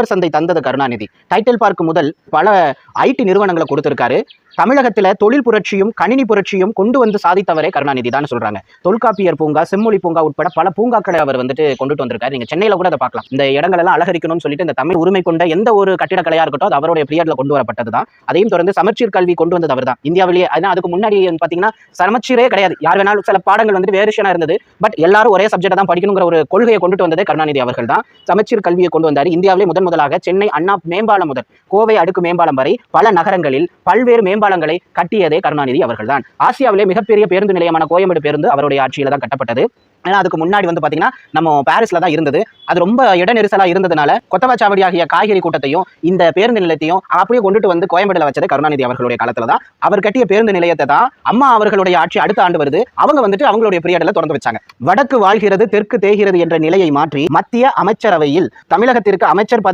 சந்தை தந்தது Karunanidhi. Title park முதல் பல ஐடி நிறுவனங்களை கொடுத்திருக்காரு. தமிழகத்துல தொழில் புரட்சியும் கணினி புரட்சியும் கொண்டு வந்து சாதித்தவரே கருணாநிதி தான் சொல்றாங்க. தொல்காப்பியர் பூங்கா, செம்மொழி பூங்கா உட்பட பல பூங்காக்களை அவர் கொண்டுட்டு வந்திருக்காரு. நீங்க சென்னையில கூட அதை பார்க்கலாம். இந்த இடங்கள் எல்லாம் அலங்கரிக்கணும்னு சொல்லிட்டு இந்த தமிழ் உரிமை கொண்ட எந்த ஒரு கட்டிடக்கலையா இருக்கட்டும் அது அவருடைய பீரியட்ல கொண்டு வரப்பட்டதுதான். அதையும் தொடர்ந்து சமச்சீர் கல்வி கொண்டு வந்தது அவர் தான் இந்தியாவிலேயே. அதுக்கு முன்னாடி பாத்தீங்கன்னா சமச்சீரே கிடையாது. யார் வேணாலும் சில பாடங்கள் வேரியேஷனா இருந்தது. பட் எல்லாரும் ஒரே சப்ஜெக்ட் தான் படிக்கணுங்கிற ஒரு கொள்கையை கொண்டுட்டு வந்ததே கருணாநிதி அவர்கள் தான். சமச்சீர் கல்வியை கொண்டு வந்தார். இந்தியாவிலே முதலாக சென்னை அண்ணா மேம்பாலம் முதல் கோவை அடுக்கு மேம்பாலம் வரை பல நகரங்களில் பல்வேறு மேம்பாலங்களை கட்டியதே கருணாநிதி அவர்கள் தான். ஆசியாவிலே மிகப்பெரிய பேருந்து நிலையமான கோயம்பேடு பேருந்து அவருடைய ஆட்சியில தான் கட்டப்பட்டது. ஏன்னா அதுக்கு முன்னாடி பாத்தீங்கன்னா நம்ம பாரிஸ்ல தான் இருந்தது. அது ரொம்ப இட நெரிசலா இருந்ததுனால கொத்தவாச்சாவடி ஆகிய காய்கறி கூட்டத்தையும் இந்த பேருந்து நிலையத்தையும் அப்படியே கொண்டுட்டு வந்து கோயம்பேடுல வச்சது கருணாநிதி அவர்களுடைய காலத்துல தான். அவர் கட்டிய பேருந்து நிலையத்தை தான் அம்மா அவர்களுடைய ஆட்சி அடுத்த ஆண்டு வருது. அவங்க அவங்களுடைய பீரியட்ல திறந்து வச்சாங்க. வடக்கு வாழ்கிறது தெற்கு தேய்கிறது என்ற நிலையை மாற்றி மத்திய அமைச்சரவையில் தமிழகத்திற்கு அமைச்சர் பதவி